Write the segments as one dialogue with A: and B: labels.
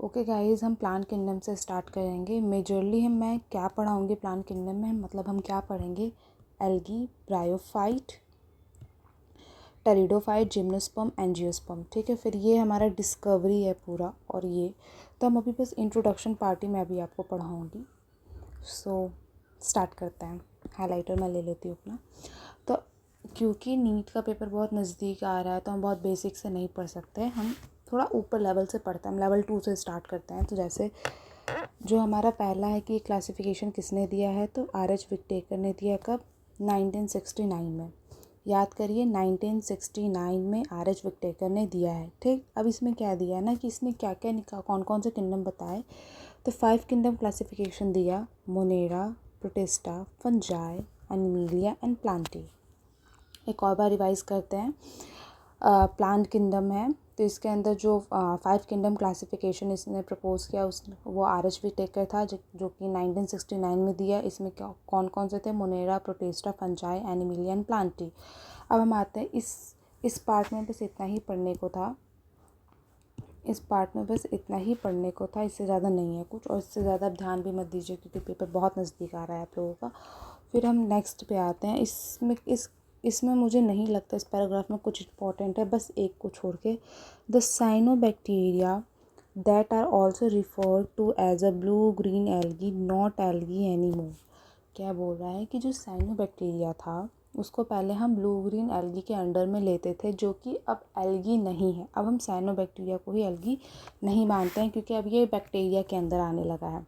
A: Okay guys, हम plant kingdom से start करेंगे। मेजरली मैं क्या पढ़ाऊँगी प्लांट किंगडम में, मतलब हम क्या पढ़ेंगे, algae, bryophyte, pteridophyte, gymnosperm, angiosperm. ठीक है, फिर ये हमारा डिस्कवरी है पूरा। और ये तो हम अभी बस इंट्रोडक्शन पार्ट ही मैं अभी आपको पढ़ाऊँगी। सो स्टार्ट करते हैं। हाइलाइटर मैं ले लेती हूँ अपना। तो क्योंकि नीट का पेपर बहुत नज़दीक आ रहा है तो हम बहुत बेसिक से नहीं पढ़ सकते, हम थोड़ा ऊपर लेवल से पढ़ते हैं। हम लेवल 2 से स्टार्ट करते हैं। तो जैसे जो हमारा पहला है कि क्लासिफिकेशन किसने दिया है, तो आर.एच. विकटेकर ने दिया। कब? 1969 में। याद करिए, 1969 में आर.एच. विकटेकर ने दिया है। ठीक, अब इसमें क्या दिया है ना कि इसने क्या क्या निकाला, कौन कौन से किंगडम बताए। तो 5 किंगडम क्लासिफिकेशन दिया, Monera, protista, fungi, Animalia and Plantae. एक और बार रिवाइज करते हैं। प्लांट किंगडम है तो इसके अंदर जो 5 किंगडम क्लासिफिकेशन इसने प्रपोज किया वो आर.एच. विकटेकर था, जो कि 1969 में दिया। इसमें क्या कौन कौन से थे, Monera, protista, fungi, Animalia and Plantae. अब हम आते हैं इस पार्ट में बस इतना ही पढ़ने को था। इससे ज़्यादा नहीं है कुछ, और इससे ज़्यादा आप ध्यान भी मत दीजिए क्योंकि पेपर बहुत नज़दीक आ रहा है आप लोगों का। फिर हम नेक्स्ट पे आते हैं। इसमें मुझे नहीं लगता इस पैराग्राफ में कुछ इंपॉर्टेंट है, बस एक को छोड़ के। The cyanobacteria that are also referred to as a blue green algae, not algae anymore. क्या बोल रहा है कि जो साइनोबैक्टीरिया था उसको पहले हम ब्लू ग्रीन एल्गी के अंडर में लेते थे, जो कि अब एल्गी नहीं है। अब हम साइनोबैक्टीरिया को ही एल्गी नहीं मानते हैं क्योंकि अब ये बैक्टीरिया के अंदर आने लगा है।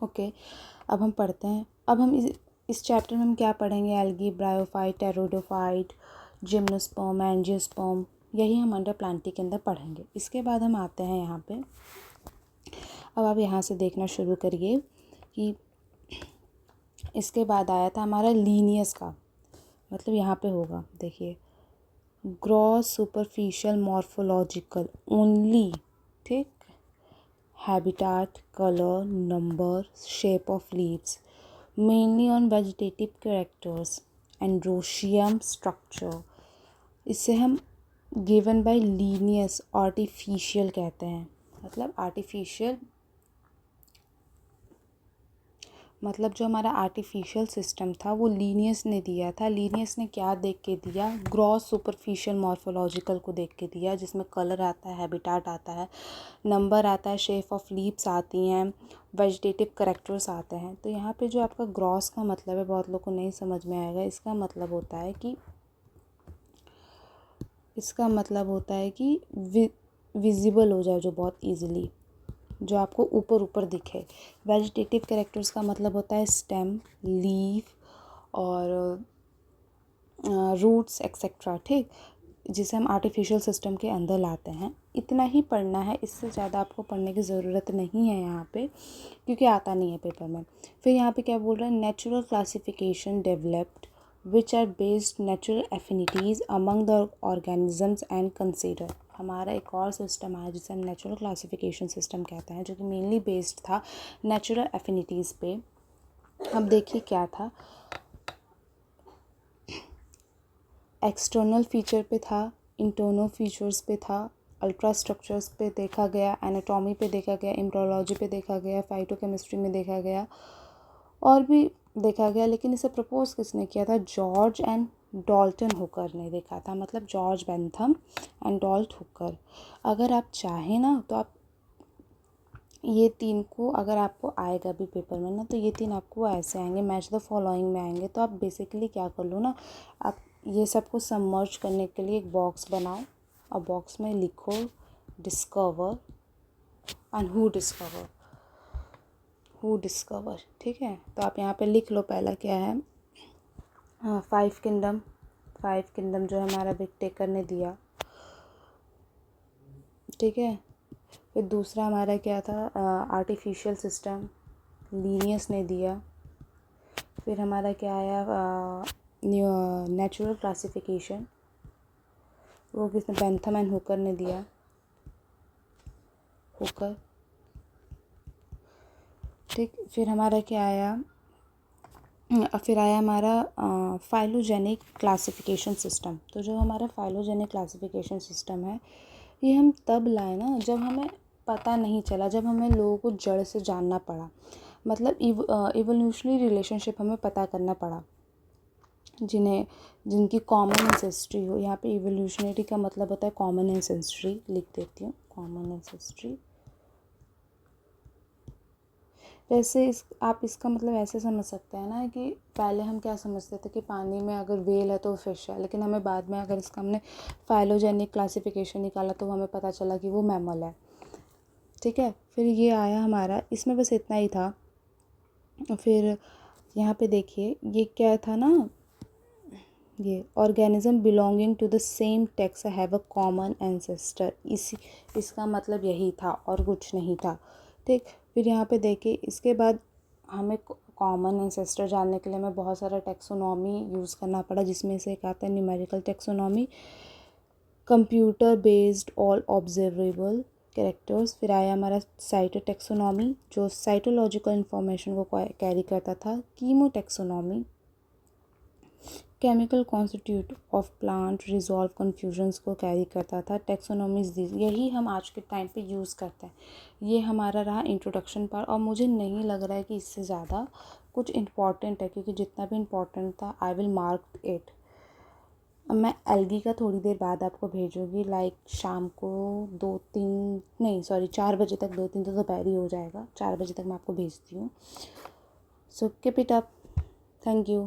A: ओके, अब हम पढ़ते हैं। अब हम इस चैप्टर में हम क्या पढ़ेंगे, algae, bryophyte, pteridophyte, gymnosperm, angiosperm, यही हम अंडर प्लांटी के अंदर पढ़ेंगे। इसके बाद हम आते हैं यहाँ पे। अब आप यहाँ से देखना शुरू करिए कि इसके बाद आया था हमारा लीनियस का, मतलब यहाँ पे होगा, देखिए, ग्रॉस सुपरफिशियल मॉर्फोलॉजिकल ओनली। ठीक, habitat, color, number, shape of leaves, mainly on vegetative characters, androecium structure. इसे हम given by Linnaeus artificial कहते हैं। मतलब artificial, मतलब जो हमारा आर्टिफिशियल सिस्टम था वो लीनियस ने दिया था। लीनियस ने क्या देख के दिया, ग्रॉस सुपरफिशियल मॉर्फोलॉजिकल को देख के दिया, जिसमें कलर आता है, हैबिटाट आता है, नंबर आता है, शेप ऑफ लीव्स आती हैं, वेजिटेटिव करेक्टर्स आते हैं। तो यहाँ पे जो आपका ग्रॉस का मतलब है, बहुत लोग को नहीं समझ में आएगा। इसका मतलब होता है कि विजिबल हो जाए, जो बहुत ईजिली, जो आपको ऊपर ऊपर दिखे। वेजिटेटिव कैरेक्टर्स का मतलब होता है स्टेम, लीफ और रूट्स एक्सेट्रा। ठीक, जिसे हम आर्टिफिशियल सिस्टम के अंदर लाते हैं। इतना ही पढ़ना है, इससे ज़्यादा आपको पढ़ने की ज़रूरत नहीं है यहाँ पे, क्योंकि आता नहीं है पेपर में। फिर यहाँ पे क्या बोल रहे हैं, natural classification developed which are based natural affinities among the organisms and consider. हमारा एक और सिस्टम आया जिसे हम नेचुरल क्लासिफिकेशन सिस्टम कहते हैं, जो कि मेनली बेस्ड था नेचुरल एफिनिटीज़ पे। अब देखिए क्या था, एक्सटर्नल फीचर पे था, इंटरनल फीचर्स पे था, अल्ट्रा स्ट्रक्चर्स पे देखा गया, एनाटॉमी पे देखा गया, एम्ब्रियोलॉजी पे देखा गया, फाइटोकेमिस्ट्री में देखा गया, और भी देखा गया। लेकिन इसे प्रपोज किसने किया था, जॉर्ज एंड डॉल्टन हुकर ने देखा था, मतलब जॉर्ज बेंथम एंड डॉल्ट हुकर। अगर आप चाहें ना तो आप ये 3 को, अगर आपको आएगा भी पेपर में ना, तो ये 3 आपको ऐसे आएंगे, मैच द फॉलोइंग में आएंगे। तो आप बेसिकली क्या कर लो ना, आप ये सबको सबमर्ज करने के लिए एक बॉक्स बनाओ और बॉक्स में लिखो डिस्कवर एंड हु डिस्कवर। ठीक है, तो आप यहाँ पे लिख लो। पहला क्या है, 5 किंगडम जो हमारा विकटेकर ने दिया। ठीक है, फिर दूसरा हमारा क्या था, आर्टिफिशियल सिस्टम, लीनियस ने दिया। फिर हमारा क्या आया, नेचुरल क्लासिफिकेशन, वो किसने, बेंथम एंड हुकर ने दिया, हुकर। ठीक, फिर हमारा क्या आया, फिर आया हमारा फाइलोजेनिक क्लासिफिकेशन सिस्टम। तो जो हमारा फाइलोजेनिक क्लासिफिकेशन सिस्टम है, ये हम तब लाए ना जब हमें पता नहीं चला, जब हमें लोगों को जड़ से जानना पड़ा, मतलब इवोल्यूशनरी रिलेशनशिप हमें पता करना पड़ा, जिनकी कॉमन एंसेस्ट्री हो। यहाँ पे इवोल्यूशनरी का मतलब होता है कॉमन एंसेस्ट्री, लिख देती हूँ कॉमन एंसेस्ट्री। वैसे आप इसका मतलब ऐसे समझ सकते हैं ना कि पहले हम क्या समझते थे कि पानी में अगर व्हेल है तो फिश है, लेकिन हमें बाद में अगर इसका हमने फाइलोजेनिक क्लासिफिकेशन निकाला तो हमें पता चला कि वो मैमल है। ठीक है, फिर ये आया हमारा, इसमें बस इतना ही था। फिर यहाँ पे देखिए ये क्या था ना, ये organism belonging to the same taxa have a common ancestor, इसका मतलब यही था और कुछ नहीं था। ठीक, फिर यहाँ पे देखिए इसके बाद हमें कॉमन एंसेस्टर जानने के लिए हमें बहुत सारा टेक्सोनॉमी यूज़ करना पड़ा, जिसमें से एक आता है numerical taxonomy, computer based all observable characters. फिर आया हमारा साइटो टेक्सोनॉमी जो साइटोलॉजिकल इंफॉर्मेशन को कैरी करता था, chemo taxonomy chemical constitute of plant resolve confusions को कैरी करता था, टेक्सोनॉमीज यही हम आज के टाइम पे यूज़ करते हैं। ये हमारा रहा इंट्रोडक्शन पार्ट, और मुझे नहीं लग रहा है कि इससे ज़्यादा कुछ इम्पॉर्टेंट है, क्योंकि जितना भी इम्पॉर्टेंट था आई विल मार्क इट। अब मैं एल्गी का थोड़ी देर बाद आपको भेजूँगी, लाइक शाम को 2-3 नहीं सॉरी 4 बजे तक, 2-3 तो दोपहर ही हो जाएगा, 4 बजे तक मैं आपको भेजती हूँ। So keep it up, thank you.